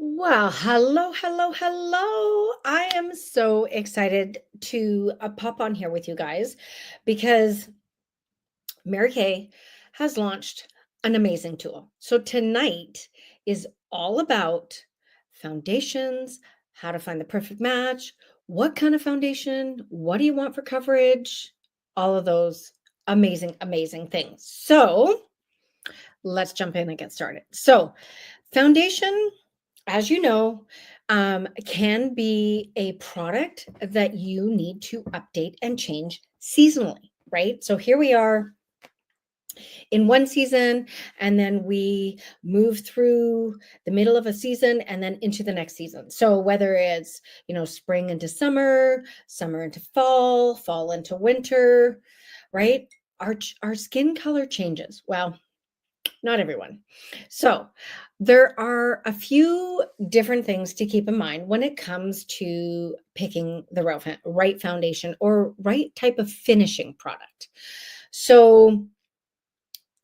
Well, hello, hello, hello. I am so excited to pop on here with you guys because Mary Kay has launched an amazing tool. So tonight is all about foundations, how to find the perfect match, what kind of foundation, what do you want for coverage, all of those amazing, amazing things. So let's jump in and get started. So, foundation, as you know, can be a product that you need to update and change seasonally, right? So here we are in one season, and then we move through the middle of a season and then into the next season. So whether it's, spring into summer, summer into fall, fall into winter, right? Our skin color changes. Well, not everyone. So, there are a few different things to keep in mind when it comes to picking the right foundation or right type of finishing product. So,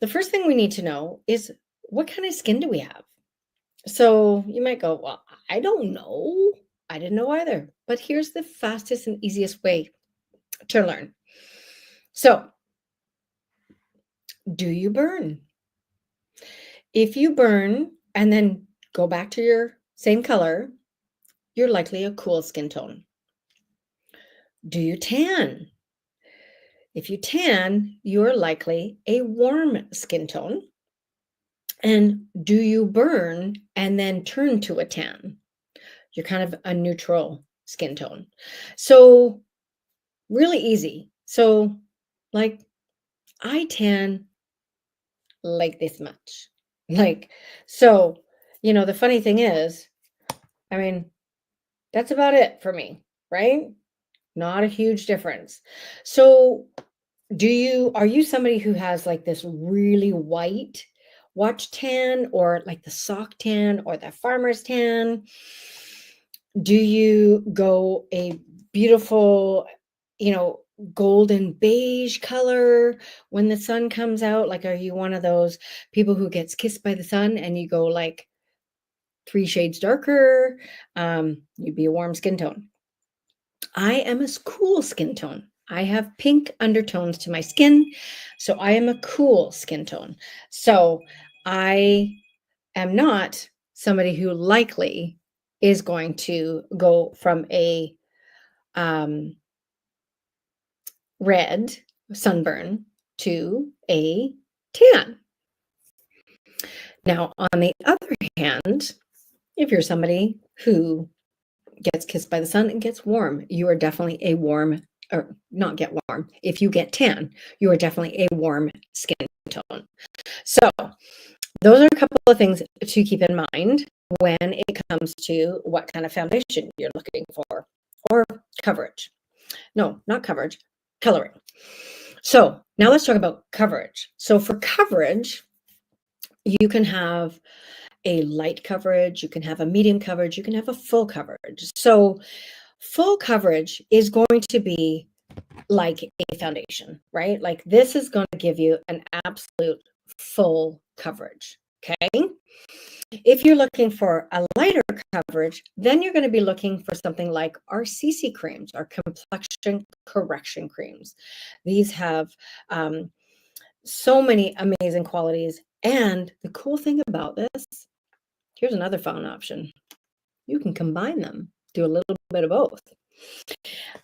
the first thing we need to know is what kind of skin do we have? So, you might go, "Well, I don't know. I didn't know either." But here's the fastest and easiest way to learn. So, do you burn? If you burn and then go back to your same color, you're likely a cool skin tone. Do you tan? If you tan, you're likely a warm skin tone. And do you burn and then turn to a tan? You're kind of a neutral skin tone. So, really easy. So, like, I tan like this much. Like, so, the funny thing is, I mean, that's about it for me, right? Not a huge difference. So, are you somebody who has like this really white watch tan or like the sock tan or the farmer's tan? Do you go a beautiful, you know, golden beige color when the sun comes out? Like, are you one of those people who gets kissed by the sun and you go like 3 shades darker? You'd be a warm skin tone. I am a cool skin tone. I have pink undertones to my skin, so I am a cool skin tone. So I am not somebody who likely is going to go from a um, red sunburn to a tan. Now, on the other hand, if you're somebody who gets kissed by the sun and gets warm, you are definitely a warm, or not get warm. If you get tan, you are definitely a warm skin tone. So, those are a couple of things to keep in mind when it comes to what kind of foundation you're looking for or coverage. No, not coverage, coloring. So, now let's talk about coverage. So, for coverage, you can have a light coverage, you can have a medium coverage, you can have a full coverage. So, full coverage is going to be like a foundation, right? Like this is going to give you an absolute full coverage. Okay. If you're looking for a lighter coverage, then you're going to be looking for something like our CC creams, our complexion correction creams. These have so many amazing qualities. And the cool thing about this, here's another fun option. You can combine them, do a little bit of both.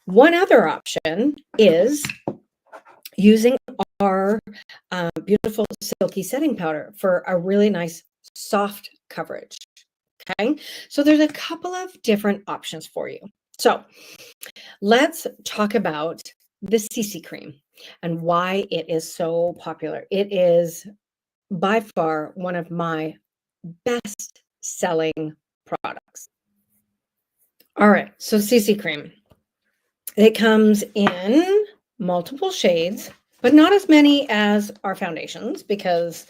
One other option is using our beautiful silky setting powder for a really nice soft coverage. Okay, so there's a couple of different options for you. So let's talk about the CC cream and why it is so popular. It is by far one of my best selling products. All right, so CC cream. It comes in multiple shades, but not as many as our foundations because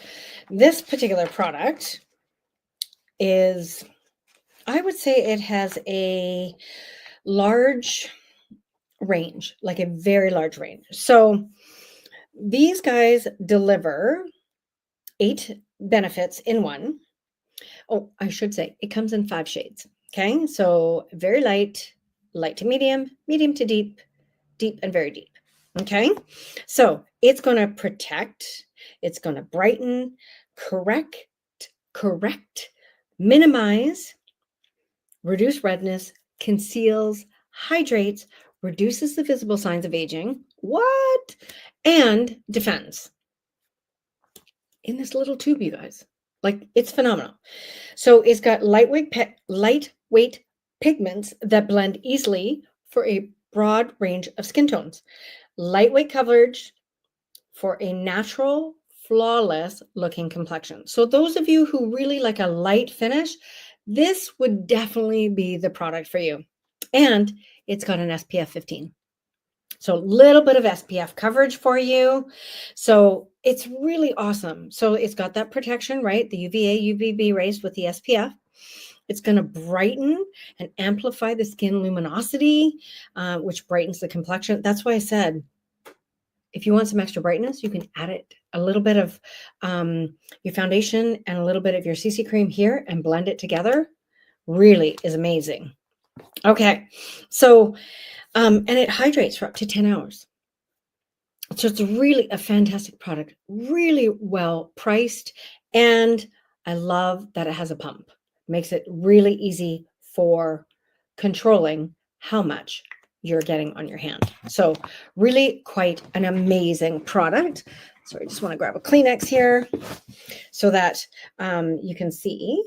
this particular product is, I would say it has a large range, like a very large range. So these guys deliver 8 benefits in one. Oh, I should say it comes in 5 shades. Okay. So very light, light to medium, medium to deep, deep and very deep. Okay. So it's going to protect, it's going to brighten, correct, minimize, reduce redness, conceals, hydrates, reduces the visible signs of aging. What? And defends. In this little tube, you guys. Like, it's phenomenal. So it's got lightweight pigments that blend easily for a broad range of skin tones. Lightweight coverage for a natural, flawless looking complexion. So those of you who really like a light finish, this would definitely be the product for you. And it's got an SPF 15. So a little bit of SPF coverage for you. So it's really awesome. So it's got that protection, right? The UVA, UVB rays with the SPF. It's going to brighten and amplify the skin luminosity, which brightens the complexion. That's why I said, if you want some extra brightness, you can add it a little bit of your foundation and a little bit of your CC cream here and blend it together. Really is amazing. Okay, so and it hydrates for up to 10 hours. So it's really a fantastic product, really well priced, and I love that it has a pump. Makes it really easy for controlling how much you're getting on your hand. So really quite an amazing product. So I just want to grab a Kleenex here so that you can see.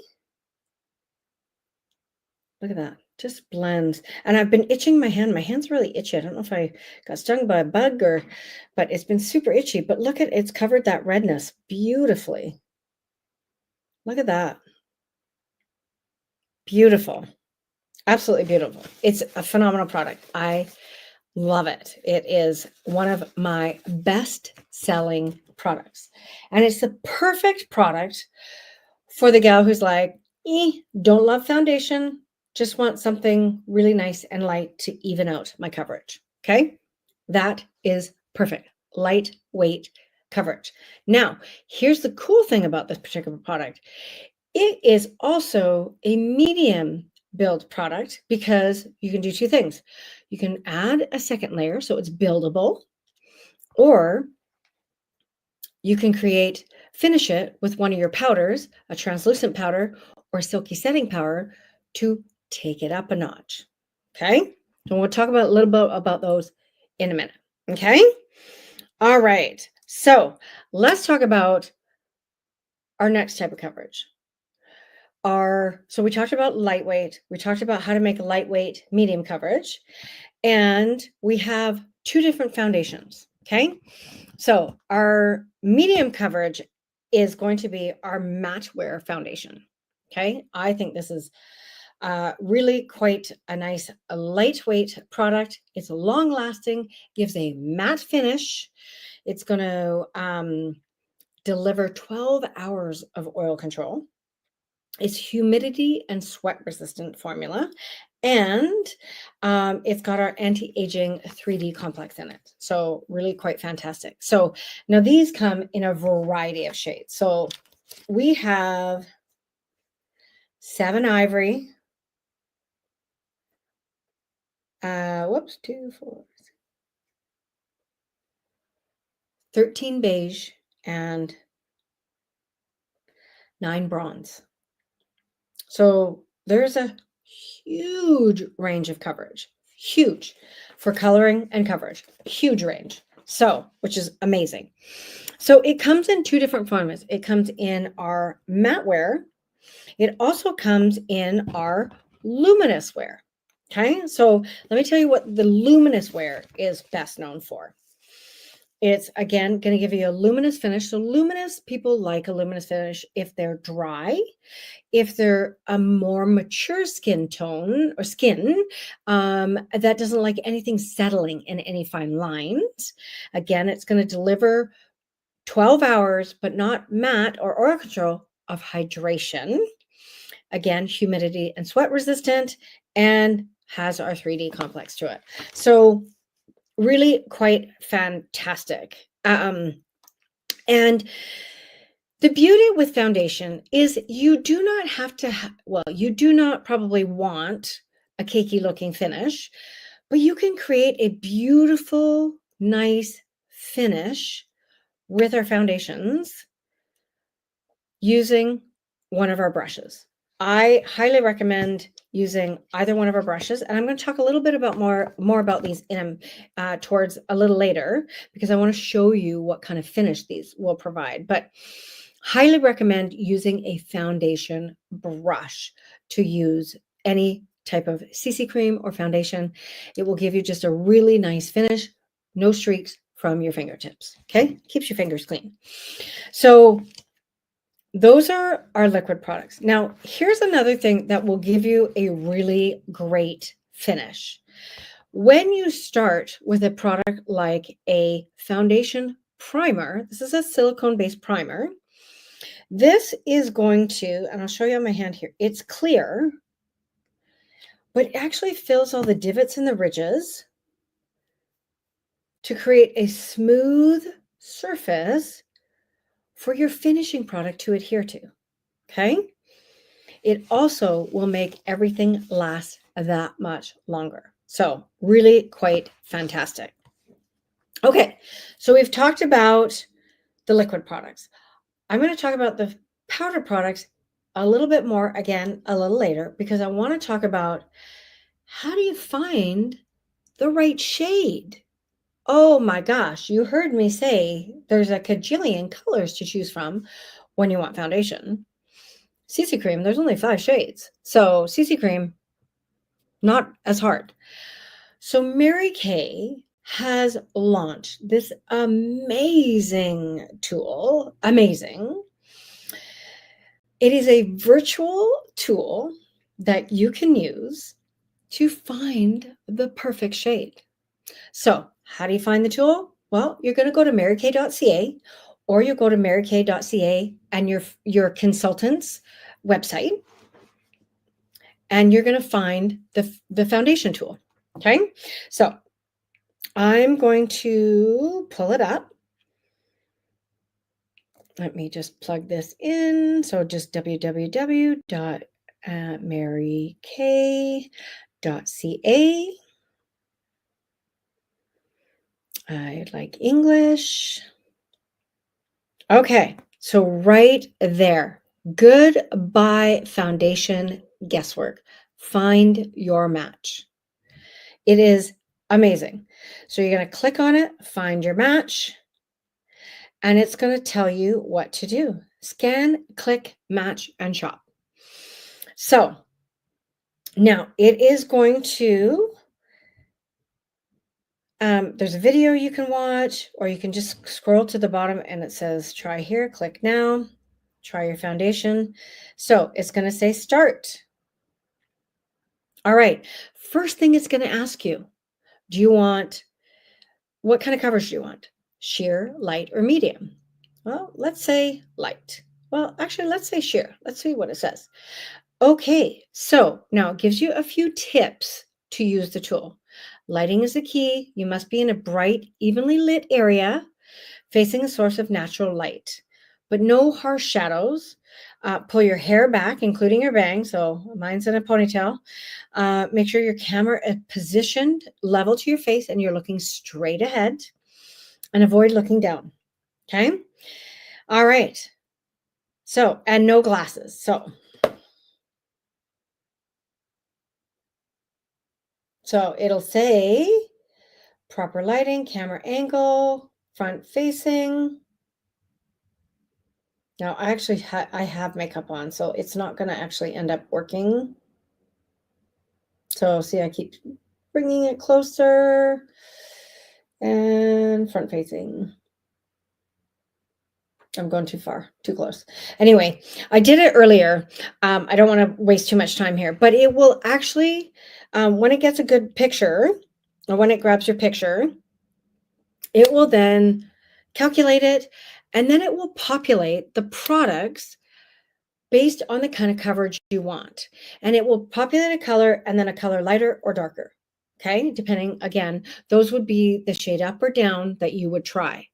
Look at that. Just blends. And I've been itching my hand. My hand's really itchy. I don't know if I got stung by a bug but it's been super itchy. But look at, it's covered that redness beautifully. Look at that. Beautiful. Absolutely beautiful. It's a phenomenal product. I love it. It is one of my best selling products. And it's the perfect product for the gal who's like, don't love foundation, just want something really nice and light to even out my coverage. Okay. That is perfect. Lightweight coverage. Now, here's the cool thing about this particular product. It is also a medium build product because you can do two things. You can add a second layer so it's buildable, or you can finish it with one of your powders, a translucent powder or silky setting powder to take it up a notch. Okay. And we'll talk about a little bit about those in a minute. Okay. All right. So let's talk about our next type of coverage. So we talked about lightweight. We talked about how to make a lightweight medium coverage. And we have two different foundations. Okay. So our medium coverage is going to be our matte wear foundation. Okay. I think this is really quite a nice, lightweight product. It's long lasting, gives a matte finish. It's going to deliver 12 hours of oil control. It's humidity and sweat resistant formula. And it's got our anti-aging 3D complex in it. So really quite fantastic. So now these come in a variety of shades. So we have 7 ivory. 13 beige and 9 bronze. So there's a huge range of coverage, huge for coloring and coverage, huge range. So, which is amazing. So it comes in 2 different formats. It comes in our matte wear. It also comes in our luminous wear. Okay. So let me tell you what the luminous wear is best known for. It's, again, going to give you a luminous finish. So luminous, people like a luminous finish if they're dry, if they're a more mature skin tone or skin that doesn't like anything settling in any fine lines. Again, it's going to deliver 12 hours, but not matte or oil control, of hydration. Again, humidity and sweat resistant, and has our 3D complex to it. So really quite fantastic. And The beauty with foundation is you do not have to, you do not probably want a cakey looking finish, but you can create a beautiful, nice finish with our foundations using one of our brushes. I highly recommend using either one of our brushes, and I'm going to talk a little bit about more about these in towards a little later, because I want to show you what kind of finish these will provide. But highly recommend using a foundation brush to use any type of CC cream or foundation. It will give you just a really nice finish, no streaks from your fingertips. Okay, keeps your fingers clean. So those are our liquid products. Now, here's another thing that will give you a really great finish. When you start with a product like a foundation primer, this is a silicone-based primer. This is going to, and I'll show you on my hand here, it's clear, but it actually fills all the divots and the ridges to create a smooth surface for your finishing product to adhere to. Okay. It also will make everything last that much longer. So really quite fantastic. Okay, so we've talked about the liquid products. I'm going to talk about the powder products a little bit more again a little later, because I want to talk about how do you find the right shade? Oh my gosh, you heard me say there's a cajillion colors to choose from when you want foundation. CC cream, there's only 5 shades. So CC cream, not as hard. So Mary Kay has launched this amazing tool. Amazing. It is a virtual tool that you can use to find the perfect shade. So how do you find the tool? Well, you're going to go to marykay.ca, or you go to marykay.ca and your consultant's website, and you're going to find the foundation tool. Okay. So I'm going to pull it up. Let me just plug this in. So just www.marykay.ca. I like English. Okay. So right there, goodbye foundation guesswork. Find your match. It is amazing. So you're going to click on it, find your match, and it's going to tell you what to do. Scan, click, match, and shop. So now it is going to, there's a video you can watch, or you can just scroll to the bottom and it says, try here, click now, try your foundation. So it's going to say start. All right. First thing it's going to ask you, what kind of coverage do you want? Sheer, light, or medium? Well, let's say light. Well, actually, let's say sheer. Let's see what it says. Okay, so now it gives you a few tips to use the tool. Lighting is the key. You must be in a bright, evenly lit area facing a source of natural light, but no harsh shadows. Pull your hair back, including your bangs. So mine's in a ponytail. Make sure your camera is positioned level to your face and you're looking straight ahead, and avoid looking down. Okay. All right. So, and no glasses. So it'll say proper lighting, camera angle, front facing. Now I actually I have makeup on, so it's not going to actually end up working. So see, I keep bringing it closer, and front facing. I'm going too far, too close. Anyway, I did it earlier. I don't want to waste too much time here, but it will actually, when it gets a good picture, or when it grabs your picture, it will then calculate it, and then it will populate the products based on the kind of coverage you want. And it will populate a color, and then a color lighter or darker. Okay, depending, again, those would be the shade up or down that you would try.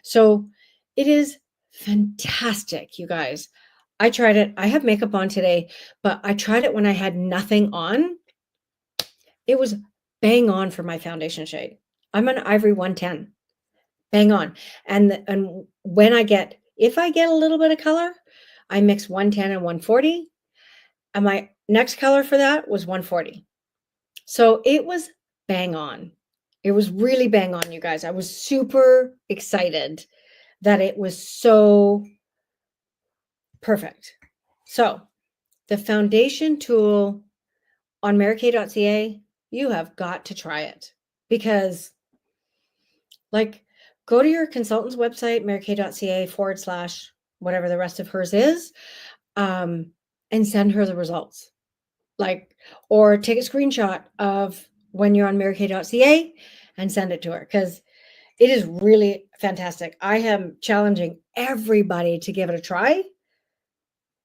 So it is fantastic, you guys. I tried it. I have makeup on today, but I tried it when I had nothing on. It was bang on for my foundation shade. I'm an Ivory 110. Bang on. And when if I get a little bit of color, I mix 110 and 140. And my next color for that was 140. So it was bang on. It was really bang on, you guys. I was super excited that it was so perfect. So the foundation tool on marykay.ca, you have got to try it, because like, go to your consultant's website, marykay.ca / whatever the rest of hers is, and send her the results. Like, or take a screenshot of when you're on marykay.ca and send it to her, because it is really fantastic. I am challenging everybody to give it a try,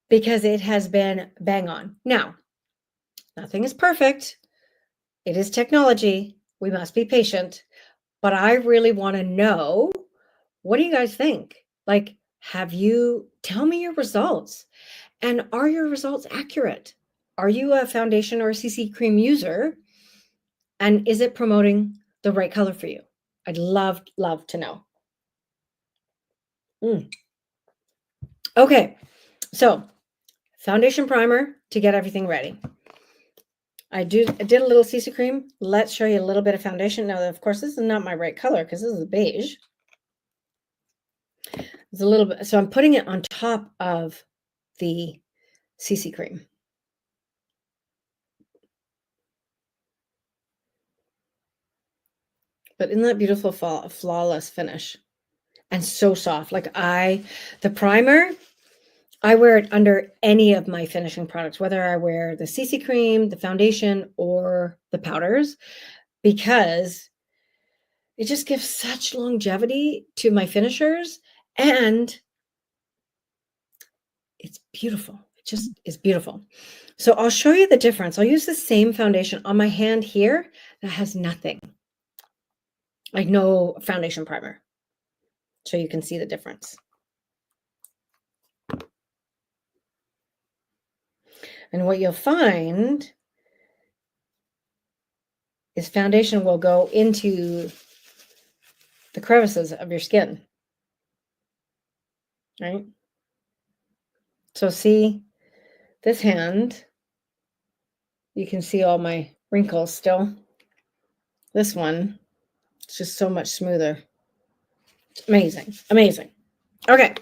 because it has been bang on. Now, nothing is perfect. It is technology. We must be patient. But I really want to know, what do you guys think? Like, tell me your results. And are your results accurate? Are you a foundation or a CC cream user? And is it promoting the right color for you? I'd love to know. Okay, so foundation primer to get everything ready. I did a little CC cream. Let's show you a little bit of foundation. Now, of course, this is not my right color because this is beige. It's a little bit, so I'm putting it on top of the CC cream. But isn't that beautiful, flawless finish? And so soft. Like, the primer, I wear it under any of my finishing products, whether I wear the CC cream, the foundation, or the powders, because it just gives such longevity to my finishers, and it's beautiful. It just is beautiful. So I'll show you the difference. I'll use the same foundation on my hand here that has nothing, like no foundation primer, so you can see the difference. And what you'll find is foundation will go into the crevices of your skin, right? So see this hand, you can see all my wrinkles still. This one, it's just so much smoother. It's amazing, amazing. Okay,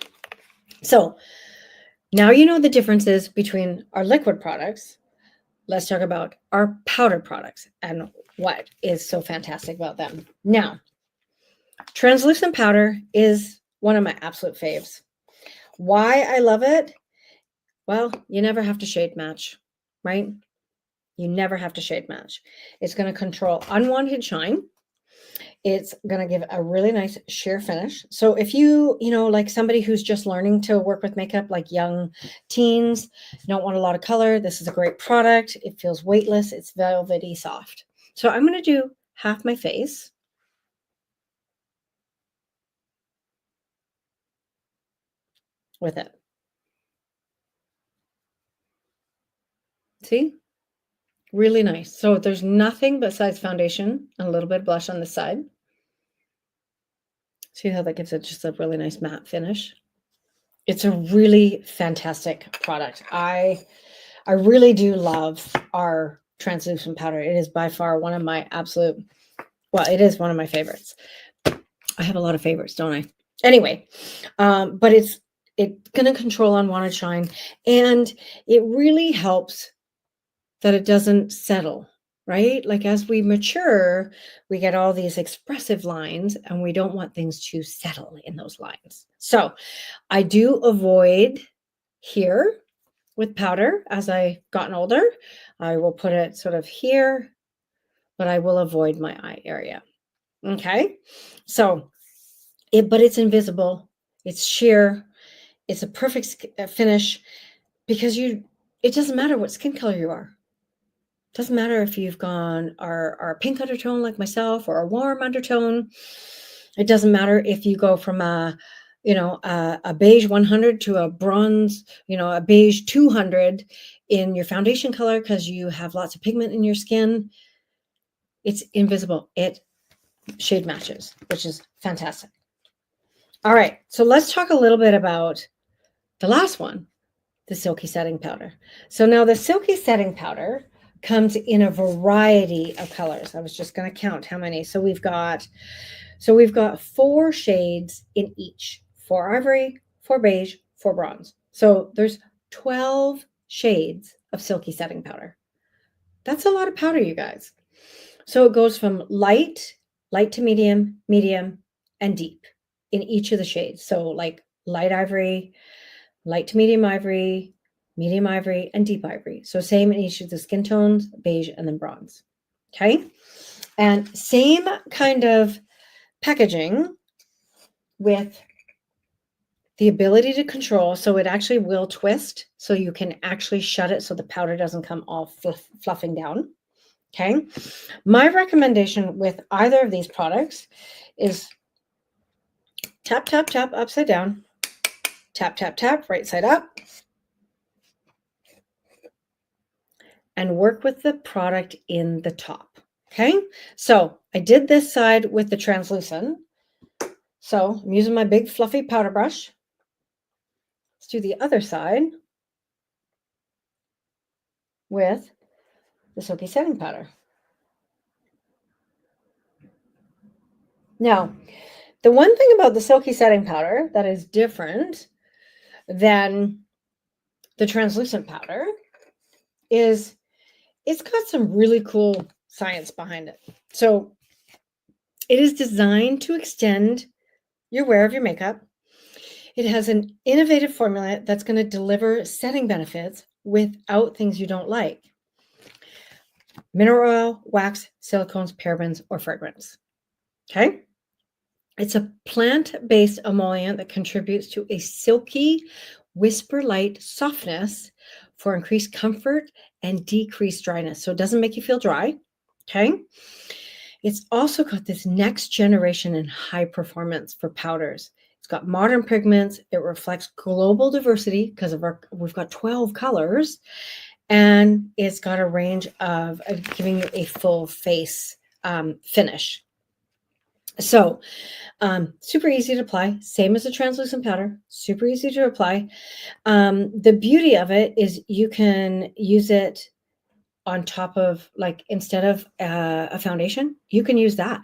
so now you know the differences between our liquid products. Let's talk about our powder products and what is so fantastic about them. Now, translucent powder is one of my absolute faves. Why I love it? Well, you never have to shade match, right? You never have to shade match. It's going to control unwanted shine. It's going to give a really nice sheer finish. So if you like somebody who's just learning to work with makeup, like young teens, don't want a lot of color, this is a great product. It feels weightless. It's velvety soft. So I'm going to do half my face. With it. See? Really nice. So there's nothing besides foundation and a little bit of blush on the side. See how that gives it just a really nice matte finish? It's a really fantastic product. I really do love our translucent powder. It is by far one of my it is one of my favorites. I have a lot of favorites, don't I? Anyway, but it's going to control unwanted shine, and it really helps that it doesn't settle, right? Like, as we mature, we get all these expressive lines, and we don't want things to settle in those lines. So I do avoid here with powder as I've gotten older. I will put it sort of here, but I will avoid my eye area. Okay. So but it's invisible. It's sheer. It's a perfect finish, because it doesn't matter what skin color you are. It doesn't matter if you've gone our pink undertone like myself, or a warm undertone. It doesn't matter if you go from a a beige 100 to a bronze, a beige 200 in your foundation color because you have lots of pigment in your skin. It's invisible. It shade matches, which is fantastic. All right, so let's talk a little bit about the last one, the Silky Setting Powder. So now the Silky Setting Powder comes in a variety of colors. I was just going to count how many. So we've got 4 shades in each: 4 ivory, 4 beige, 4 bronze. So there's 12 shades of Silky Setting Powder. That's a lot of powder, you guys. So it goes from light to medium, and deep in each of the shades. So like light ivory, light to medium ivory, and deep ivory. So same in each of the skin tones, beige and then bronze. Okay. And same kind of packaging with the ability to control. So it actually will twist. So you can actually shut it so the powder doesn't come all fluffing down. Okay. My recommendation with either of these products is tap, tap, tap, upside down, tap, tap, tap, right side up, and work with the product in the top. Okay. So I did this side with the translucent. So I'm using my big fluffy powder brush. Let's do the other side with the Silky Setting Powder. Now, the one thing about the Silky Setting Powder that is different than the translucent powder is it's got some really cool science behind it. So it is designed to extend your wear of your makeup. It has an innovative formula that's going to deliver setting benefits without things you don't like: mineral oil, wax, silicones, parabens, or fragrance. Okay. It's a plant-based emollient that contributes to a silky, whisper-light softness for increased comfort and decreased dryness. So it doesn't make you feel dry. Okay. It's also got this next generation and high performance for powders. It's got modern pigments. It reflects global diversity because we've got 12 colors, and it's got a range of giving you a full face finish. So super easy to apply, same as a translucent powder, super easy to apply. The beauty of it is you can use it on top of, like, instead of a foundation, you can use that.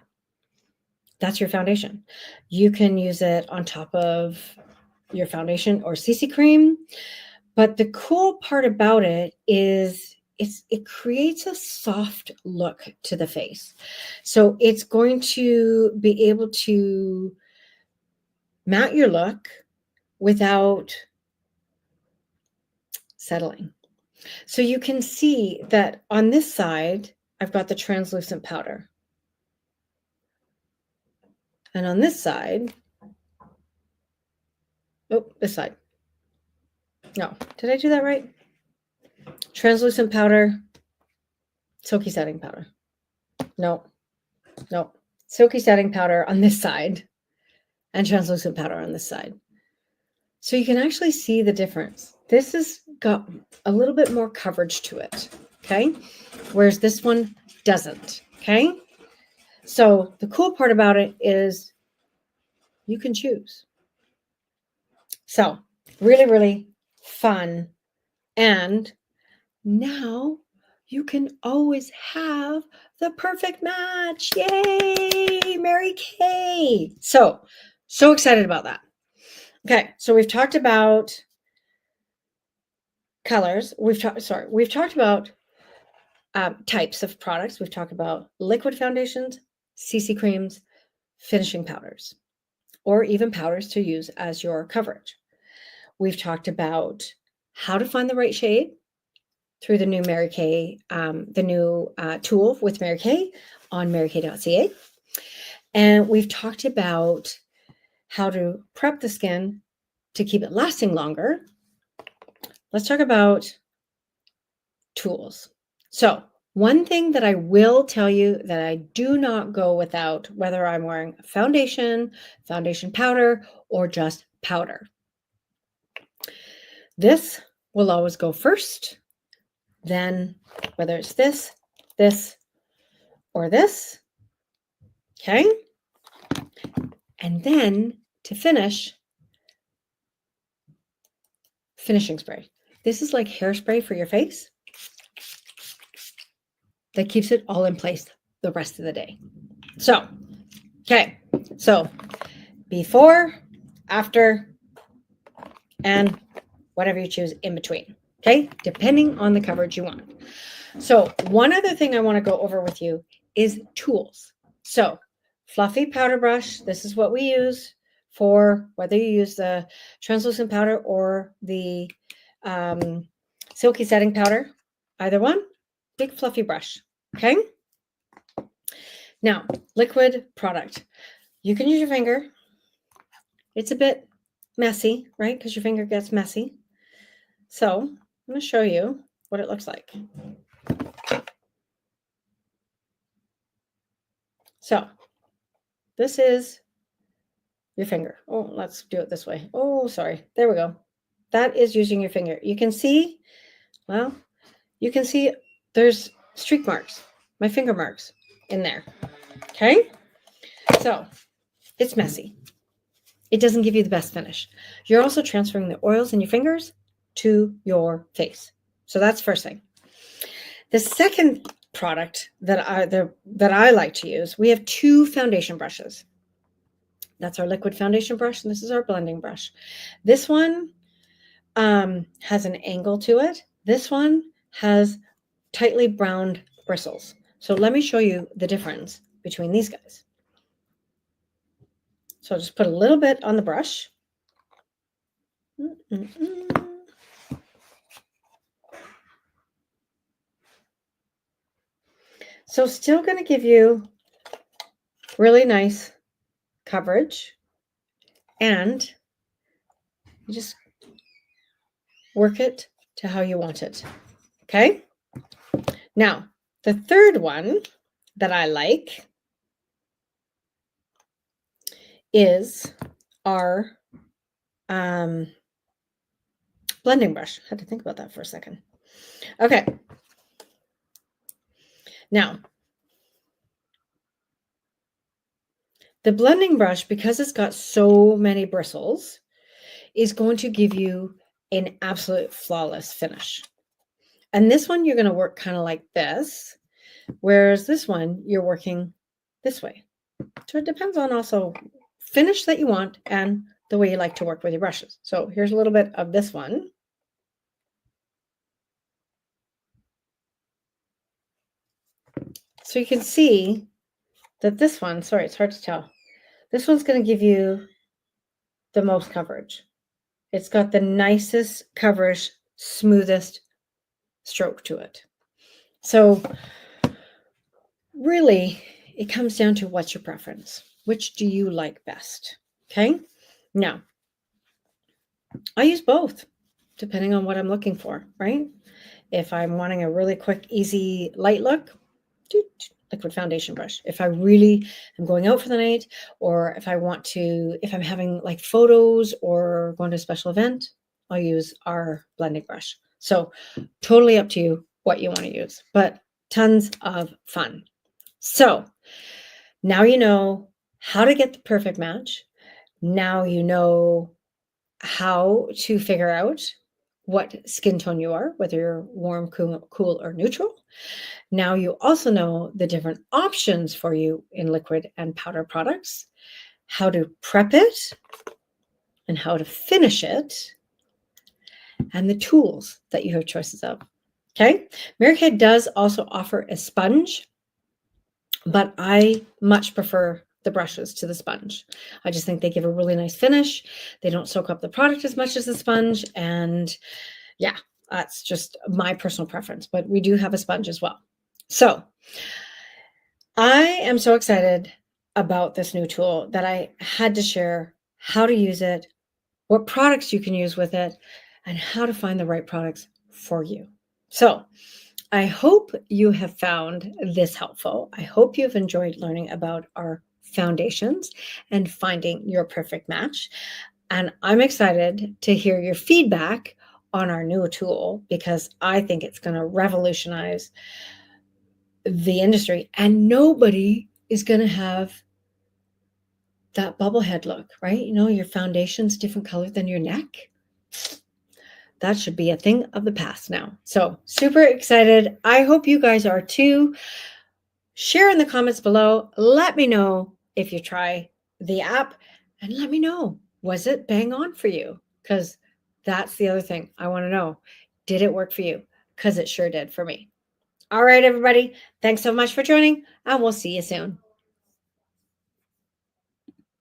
That's your foundation. You can use it on top of your foundation or CC cream. But the cool part about it is it creates a soft look to the face. So it's going to be able to matte your look without settling. So you can see that on this side, I've got the translucent powder. And on this side, this side. No, did I do that right? Translucent powder, Silky Setting Powder. No. Silky Setting Powder on this side and translucent powder on this side. So you can actually see the difference. This has got a little bit more coverage to it, okay? Whereas this one doesn't, okay? So the cool part about it is you can choose. So really, really fun. And now you can always have the perfect match. Yay, Mary Kay. So excited about that. Okay, so we've talked about colors. We've talked about types of products. We've talked about liquid foundations, CC creams, finishing powders, or even powders to use as your coverage. We've talked about how to find the right shade through the new Mary Kay, the new tool with Mary Kay on marykay.ca. And we've talked about how to prep the skin to keep it lasting longer. Let's talk about tools. So One thing that I will tell you that I do not go without, whether I'm wearing foundation powder, or just powder. This will always go first. Then whether it's this, or this, okay? And then to finish, finishing spray. This is like hairspray for your face that keeps it all in place the rest of the day. So, okay. So before, after, and whatever you choose in between, okay? Depending on the coverage you want. So one other thing I want to go over with you is tools. So fluffy powder brush, this is what we use for whether you use the translucent powder or the silky setting powder, either one, big fluffy brush, okay? Now, liquid product. You can use your finger. It's a bit messy, right? Because your finger gets messy. So I'm going to show you what it looks like. So this is your finger. Oh, let's do it this way. Oh, sorry. There we go. That is using your finger. You can see, well, you can see there's streak marks, my finger marks in there. Okay. So it's messy. It doesn't give you the best finish. You're also transferring the oils in your fingers to your face. So that's first thing. The second product that I like to use, we have 2 foundation brushes. That's our liquid foundation brush, and this is our blending brush. This one has an angle to it. This one has tightly browned bristles. So let me show you the difference between these guys. So I'll just put a little bit on the brush. So still going to give you really nice coverage, and you just work it to how you want it. Okay. Now, the third one that I like is our blending brush. I had to think about that for a second. Okay. Now, the blending brush, because it's got so many bristles, is going to give you an absolute flawless finish. And this one, you're going to work kind of like this, whereas this one, you're working this way. So it depends on also finish that you want and the way you like to work with your brushes. So here's a little bit of this one. So you can see that this one, sorry, it's hard to tell. This one's going to give you the most coverage. It's got the nicest coverage, smoothest stroke to it. So really, it comes down to what's your preference. Which do you like best? Okay. Now, I use both depending on what I'm looking for, right? If I'm wanting a really quick, easy, light look, liquid foundation brush. If I really am going out for the night, or if I want to, if I'm having like photos or going to a special event, I'll use our blending brush. So totally up to you what you want to use, but tons of fun. So now you know how to get the perfect match. Now you know how to figure out what skin tone you are, whether you're warm, cool, or neutral. Now you also know the different options for you in liquid and powder products, how to prep it and how to finish it, and the tools that you have choices of. Okay. Mary Kay does also offer a sponge, but I much prefer the brushes to the sponge. I just think they give a really nice finish. They don't soak up the product as much as the sponge. And yeah, that's just my personal preference, but we do have a sponge as well. So I am so excited about this new tool that I had to share how to use it, what products you can use with it, and how to find the right products for you. So I hope you have found this helpful. I hope you've enjoyed learning about our foundations and finding your perfect match. And I'm excited to hear your feedback on our new tool because I think it's going to revolutionize the industry and nobody is going to have that bubblehead look, right? You know, your foundation's different color than your neck. That should be a thing of the past now. So super excited. I hope you guys are too. Share in the comments below. Let me know if you try the app and let me know, was it bang on for you? Because that's the other thing I want to know. Did it work for you? Because it sure did for me. All right, everybody. Thanks so much for joining, and we'll see you soon.